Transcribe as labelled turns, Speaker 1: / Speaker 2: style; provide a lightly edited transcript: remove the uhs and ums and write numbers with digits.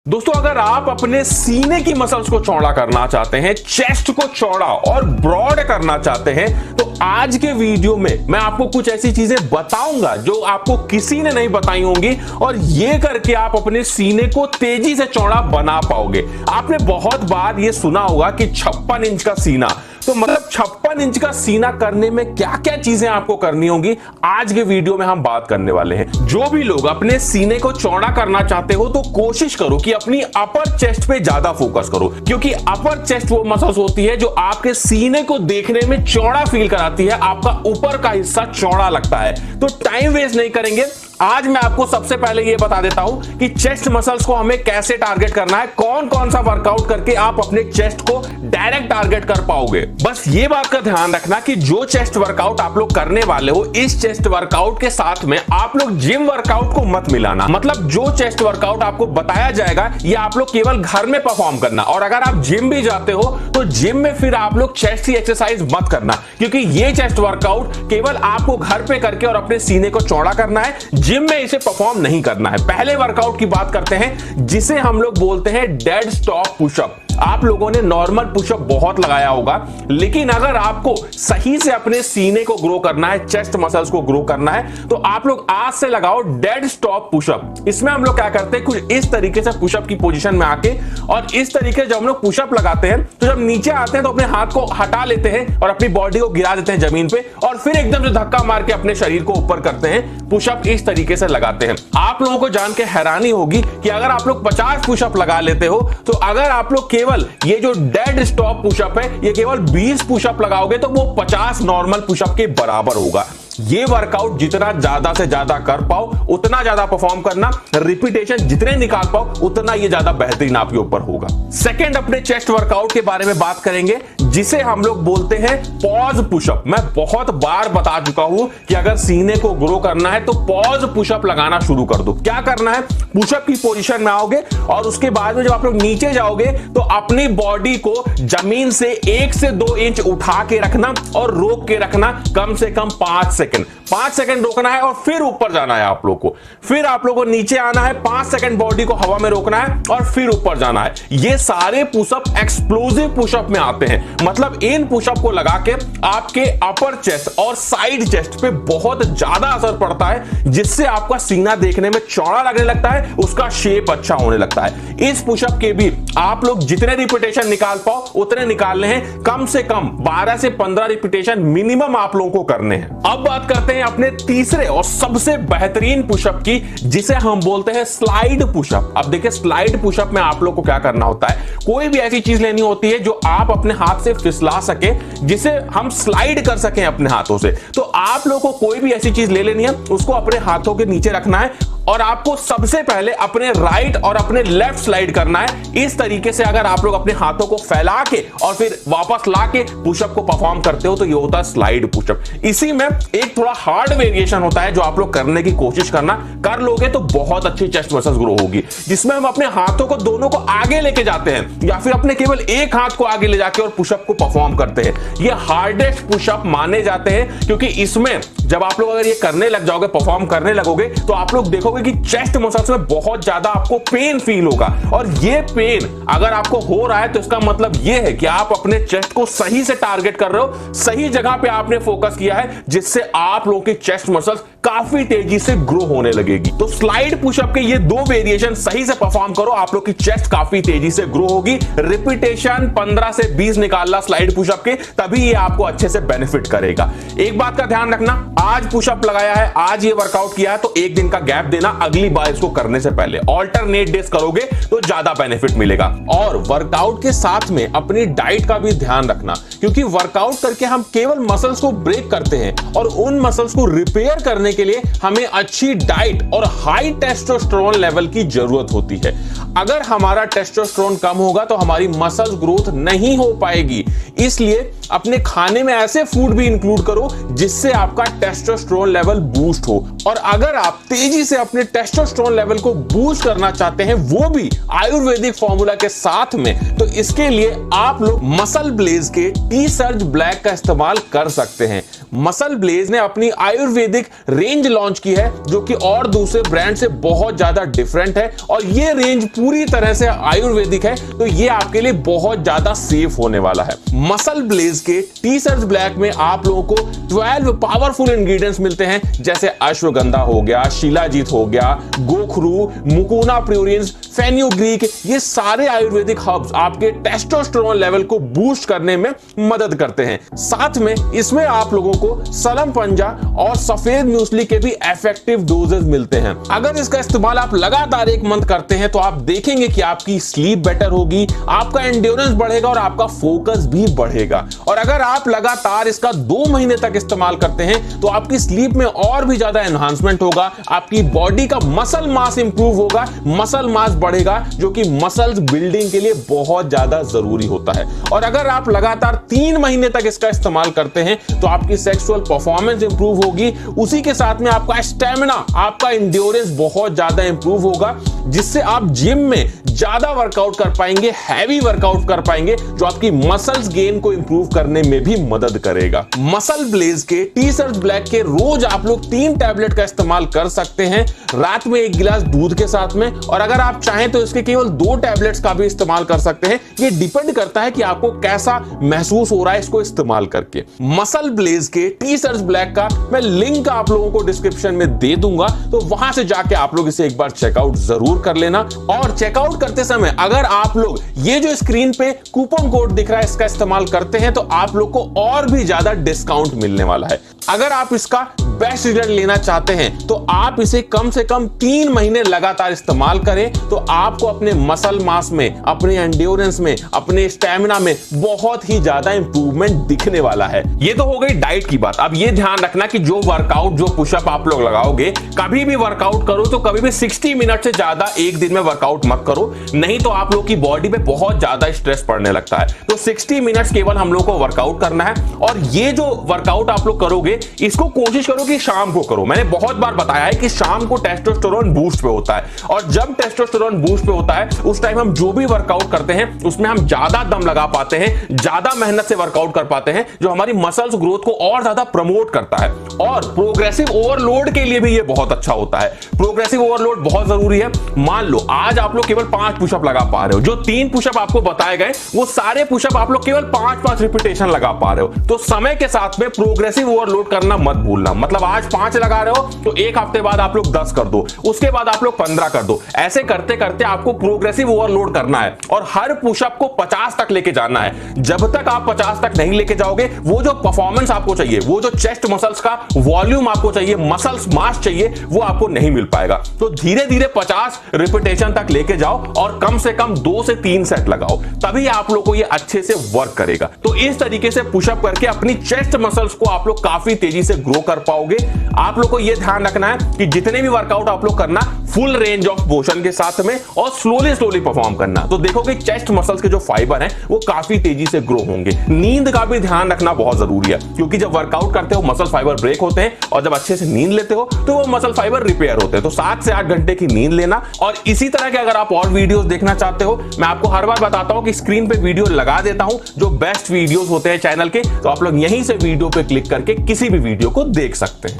Speaker 1: दोस्तों अगर आप अपने सीने की मसल्स को चौड़ा करना चाहते हैं, चेस्ट को चौड़ा और ब्रॉड करना चाहते हैं, तो आज के वीडियो में मैं आपको कुछ ऐसी चीजें बताऊंगा जो आपको किसी ने नहीं बताई होंगी और ये करके आप अपने सीने को तेजी से चौड़ा बना पाओगे। आपने बहुत बार ये सुना होगा कि 56 इंच का सीना, तो मतलब 56 इंच का सीना करने में क्या क्या चीजें आपको करनी होंगी, आज के वीडियो में हम बात करने वाले हैं। जो भी लोग अपने सीने को चौड़ा करना चाहते हो तो कोशिश करो कि अपनी अपर चेस्ट पे ज्यादा फोकस करो, क्योंकि अपर चेस्ट वो मसल्स होती है जो आपके सीने को देखने में चौड़ा फील कराती है, आपका ऊपर का हिस्सा चौड़ा लगता है। तो टाइम वेस्ट नहीं करेंगे, आज मैं आपको सबसे पहले ये बता देता हूं कि चेस्ट मसल्स को हमें कैसे टारगेट करना है, कौन कौन सा वर्कआउट करके आप अपने चेस्ट को डायरेक्ट टारगेट कर पाओगे। बस ये बात का ध्यान रखना कि जो चेस्ट वर्कआउट आप लोग करने वाले हो, इस चेस्ट वर्कआउट के साथ में आप लोग जिम वर्कआउट को मत मिलाना। मतलब जो चेस्ट वर्कआउट आपको बताया जाएगा ये आप लोग केवल घर में परफॉर्म करना, और अगर आप जिम भी जाते हो तो जिम में फिर आप लोग चेस्ट की एक्सरसाइज मत करना, क्योंकि ये चेस्ट वर्कआउट केवल आपको घर पे करके और अपने सीने को चौड़ा करना है, जिम में इसे परफॉर्म नहीं करना है। पहले वर्कआउट की बात करते हैं जिसे हम लोग बोलते हैं डेड स्टॉक पुशअप। आप लोगों ने नॉर्मल पुशअप बहुत लगाया होगा, लेकिन अगर आपको सही से अपने सीने को ग्रो करना है, चेस्ट मसल्स को ग्रो करना है, तो आप लोग आज से लगाओ डेड स्टॉक पुशअप। इसमें हम लोग क्या करते हैं, कुछ इस तरीके से पुशअप की पोजीशन में आके, और इस तरीके जब हम लोग पुशअप लगाते हैं तो जब नीचे आते हैं तो अपने हाथ को हटा लेते हैं और अपनी बॉडी को गिरा देते हैं जमीन पे, और फिर एकदम से धक्का मार के अपने शरीर को ऊपर करते हैं। पुशअप इस तरीके से लगाते हैं। आप लोगों को जान के हैरानी होगी कि अगर आप लोग 50 पुशअप लगा लेते हो, तो अगर आप लोग केवल ये जो डेड स्टॉप पुशअप है ये केवल 20 पुशअप लगाओगे तो वो 50 नॉर्मल पुशअप के बराबर होगा। ये वर्कआउट जितना ज्यादा से ज्यादा कर पाओ उतना ज्यादा परफॉर्म करना, रिपीटेशन जितने निकाल पाओ उतना ये ज्यादा बेहतरीन आपके ऊपर होगा। सेकंड, अपने चेस्ट वर्कआउट के बारे में बात करेंगे जिसे हम लोग बोलते हैं पॉज पुशअप। मैं बहुत बार बता चुका हूं कि अगर सीने को ग्रो करना है तो पॉज पुशअप लगाना शुरू कर दो। क्या करना है, पुशअप की पोजीशन में आओगे और उसके बाद में जब आप लोग नीचे जाओगे तो अपनी बॉडी को जमीन से 1 से 2 इंच उठा के रखना और रोक के रखना, कम से कम 5 सेकंड रोकना है और फिर ऊपर जाना है आप लोग को। फिर आप लोगों को नीचे आना है, 5 सेकंड बॉडी को हवा में रोकना है और फिर ऊपर जाना है। ये सारे पुशअप एक्सप्लोसिव पुशअप में आते हैं। मतलब इन पुशअप को लगा के आपके अपर चेस्ट और साइड चेस्ट पे बहुत ज्यादा असर पड़ता है, जिससे आपका सीना देखने में चौड़ा लगने लगता है, उसका शेप अच्छा होने लगता है। इस पुशअप के भी आप लोग जितने रिपीटेशन निकाल पाओ उतने निकालने हैं, कम से कम 12 से 15 रिपीटेशन मिनिमम आप लोगों को करने हैं। अब बात करते हैं अपने तीसरे और सबसे बेहतरीन पुशअप की, जिसे हम बोलते हैं स्लाइड पुशअप। अब देखिए, स्लाइड पुशअप में आप लोग को क्या करना होता है, कोई भी ऐसी चीज लेनी होती है जो आप अपने हाथ से फिसला सके, जिसे हम स्लाइड कर सकें अपने हाथों से। तो आप लोग को कोई भी ऐसी चीज ले लेनी है, उसको अपने हाथों के नीचे रखना है और आपको सबसे पहले अपने राइट और अपने लेफ्ट स्लाइड करना है। इस तरीके से अगर आप लोग अपने हाथों को फैला के और फिर वापस ला के पुशअप को परफॉर्म करते हो तो ये होता है स्लाइड पुशअप। इसी में एक थोड़ा हार्ड वेरिएशन होता है जो आप लोग करने की कोशिश करना, कर लोगे तो बहुत अच्छी चेस्ट मसल्स ग्रो होगी, जिसमें हम अपने हाथों को दोनों को आगे लेके जाते हैं या फिर अपने केवल एक हाथ को आगे ले जाके और पुशअप को परफॉर्म करते हैं। ये हार्डेस्ट पुशअप माने जाते हैं, क्योंकि इसमें जब आप लोग अगर ये करने लग जाओगे, परफॉर्म करने लगोगे, तो आप लोग देखोगे कि चेस्ट मसल्स में बहुत ज्यादा आपको पेन फील होगा। और ये पेन अगर आपको हो रहा है तो इसका मतलब ये है कि आप अपने चेस्ट को सही से टारगेट कर रहे हो, सही जगह पे आपने फोकस किया है, जिससे आप लोगों की चेस्ट मसल्स काफी तेजी से ग्रो होने लगेगी। तो स्लाइड पुशअप के ये 2 वेरिएशन सही से परफॉर्म करो, आप लोग की चेस्ट काफी तेजी से ग्रो होगी। रिपीटेशन 15 से 20 निकालना स्लाइड पुशअप के, तभी ये आपको अच्छे से बेनिफिट करेगा। एक बात का ध्यान रखना, आज पुशअप लगाया है, आज ये वर्कआउट किया है तो एक दिन का गैप देना अगली बार इसको करने से पहले। ऑल्टरनेट डेज करोगे तो ज्यादा बेनिफिट मिलेगा। और वर्कआउट के साथ में अपनी डाइट का भी ध्यान रखना, क्योंकि वर्कआउट करके हम केवल मसल्स को ब्रेक करते हैं और उन मसल्स को रिपेयर करने के लिए हमें अच्छी डाइट और हाई टेस्टोस्टेरोन लेवल की जरूरत होती है। अगर हमारा टेस्टोस्टेरोन कम होगा तो हमारी मसल ग्रोथ नहीं हो पाएगी। इसलिए अपने खाने में ऐसे फूड भी इंक्लूड करो जिससे आपका टेस्टोस्टेरोन लेवल बूस्ट हो। और अगर आप तेजी से अपने टेस्टोस्टेरोन लेवल को बूस्ट करना चाहते हैं, वो भी आयुर्वेदिक फॉर्मूला के साथ में, तो इसके लिए आप लोग मसल ब्लेज के टी सर्ज ब्लैक का इस्तेमाल कर सकते हैं। मसल ब्लेज ने अपनी आयुर्वेदिक रेंज लॉन्च की है जो कि और दूसरे ब्रांड से बहुत ज्यादा डिफरेंट है और ये रेंज पूरी तरह से आयुर्वेदिक है, तो ये आपके लिए बहुत ज्यादा सेफ होने वाला है। मसल ब्लेज के टी सर्च ब्लैक में आप लोगों को 12 पावरफुल इंग्रेडिएंट्स मिलते हैं, जैसे अश्वगंधा हो गया, शिलाजीत हो गया, गोखरू, मुकुना प्यूरिन्स, फेन्यूग्रीक, ये सारे आयुर्वेदिक हर्ब्स आपके टेस्टोस्टेरोन लेवल को बूस्ट करने में मदद करते हैं। साथ में इसमें आप लोगों को सलम पंजा और सफेद म्यूसली के भी इफेक्टिव डोजेस मिलते हैं। अगर इसका इस्तेमाल आप लगातार 1 मंथ करते हैं तो आप देखेंगे कि आपकी स्लीप बेटर होगी, आपका एंड्योरेंस बढ़ेगा और आपका फोकस भी बढ़ेगा। और अगर आप लगातार इसका 2 महीने तक इस्तेमाल करते हैं तो आपकी स्लीप में और भी ज्यादा एनहांसमेंट होगा, आपकी बॉडी का मसल मास इंप्रूव होगा, मसल मास बढ़ेगा, जो कि मसल्स बिल्डिंग के लिए बहुत ज्यादा जरूरी होता है। और अगर आप लगातार 3 महीने तक इसका इस्तेमाल करते हैं तो आपकी सेक्सुअल परफॉर्मेंस इंप्रूव होगी, उसी के साथ में आपका स्टेमिना, आपका एंड्योरेंस बहुत ज्यादा इंप्रूव होगा, जिससे आप जिम में ज्यादा वर्कआउट कर पाएंगे, हैवी वर्कआउट कर पाएंगे, जो आपकी मसल्स गेन को इंप्रूव करने में भी मदद करेगा। मसल ब्लेज के टी सर्च ब्लैक के रोज आप लोग 3 टैबलेट का इस्तेमाल कर सकते हैं, रात में 1 गिलास दूध के साथ में, और अगर आप चाहें तो इसके केवल 2 टैबलेट्स का भी इस्तेमाल कर सकते हैं। ये डिपेंड करता है कि आपको कैसा महसूस हो रहा है इसको इस्तेमाल करके। मसल ब्लेज के टी सर्च ब्लैक का मैं लिंक आप लोगों को डिस्क्रिप्शन में दे दूंगा, तो वहां से जाके आप लोग इसे एक बार चेकआउट जरूर कर लेना। और चेकआउट करते समय अगर आप लोग ये जो स्क्रीन पे कूपन कोड दिख रहा है इसका इस्तेमाल करते हैं तो आप लोग को और भी ज्यादा डिस्काउंट मिलने वाला है। अगर आप इसका बेस्ट रिजल्ट लेना चाहते हैं तो आप इसे कम से कम 3 महीने लगातार इस्तेमाल करें, तो आपको अपने मसल मास में, अपने एंड्योरेंस में, अपने स्टैमिना में बहुत ही ज्यादा इंप्रूवमेंट दिखने वाला है। ये तो हो गई डाइट की बात। अब ये ध्यान रखना कि जो वर्कआउट, जो पुशअप आप लोग लगाओगे, कभी भी वर्कआउट करो तो कभी भी 60 मिनट से ज्यादा एक दिन में वर्कआउट मत करो, नहीं तो आप लोग की बॉडी पे बहुत ज्यादा स्ट्रेस पड़ने लगता है। तो 60 मिनट्स केवल हम लोग को वर्कआउट करना है, और ये जो वर्कआउट आप लोग करोगे इसको कोशिश करो कि शाम को करो। मैंने बहुत बार बताया है कि शाम को टेस्टोस्टेरोन बूस्ट पे होता है, और जब टेस्टोस्टेरोन बूस्ट पे होता है उस टाइम हम जो भी वर्कआउट करते हैं उसमें हम ज्यादा दम लगा पाते हैं, ज्यादा मेहनत से वर्कआउट कर पाते हैं, जो हमारी मसल्स ग्रोथ को और ज्यादा प्रमोट करता है। और प्रोग्रेसिव ओवरलोड के लिए भी ये बहुत अच्छा होता है। प्रोग्रेसिव ओवरलोड बहुत जरूरी है। मान लो आज आप लोग केवल 5 पुशअप लगा पा रहे हो, जो 3 पुशअप आपको बताए गए वो सारे पुशअप आप लोग केवल 5-5 रिपीटेशन लगा पा रहे हो, तो समय के साथ में प्रोग्रेसिव ओवरलोड करना मत भूलना। मतलब आज 5 लगा रहे हो तो 1 हफ्ते बाद आप लोग 10 कर दो, उसके बाद आप लोग 15 कर दो। ऐसे करते करते आपको प्रोग्रेसिव ओवरलोड करना है और हर पुशअप को 50 तक लेके जाना है। जब तक आप 50 तक नहीं लेके जाओगे, वो जो परफॉर्मेंस आपको चाहिए, वो जो चेस्ट मसल्स का वॉल्यूम आपको चाहिए, मसल्स मास चाहिए, वो आपको नहीं मिल पाएगा। तो धीरे धीरे 50 रिपीटेशन तक लेके जाओ और कम से कम 2 से 3 सेट लगाओ, तभी आप लोग को ये अच्छे से वर्क करेगा। तो इस तरीके से पुशअप करके अपनी चेस्ट मसल्स को आप लोग काफी तेजी से ग्रो कर पाओगे। आप लोग को यह ध्यान रखना है कि जितने भी वर्कआउट आप लोग करना, फुल रेंज ऑफ मोशन के साथ में और स्लोली परफॉर्म करना, तो देखोगे चेस्ट मसल्स के जो फाइबर हैं वो काफी तेजी से ग्रो होंगे। नींद का भी ध्यान रखना बहुत जरूरी है, क्योंकि जब वर्कआउट करते हो मसल फाइबर ब्रेक होते हैं, और जब अच्छे से नींद लेते हो तो वो मसल फाइबर रिपेयर होते हैं। तो 7 से 8 घंटे की नींद लेना। और इसी तरह के अगर आप और वीडियोस देखना चाहते हो, मैं आपको हर बार बताता हूं कि स्क्रीन पे वीडियो लगा देता हूं जो बेस्ट वीडियोस होते हैं चैनल के, तो आप लोग यहीं से वीडियो पे क्लिक करके किसी भी वीडियो को देख सकते हैं।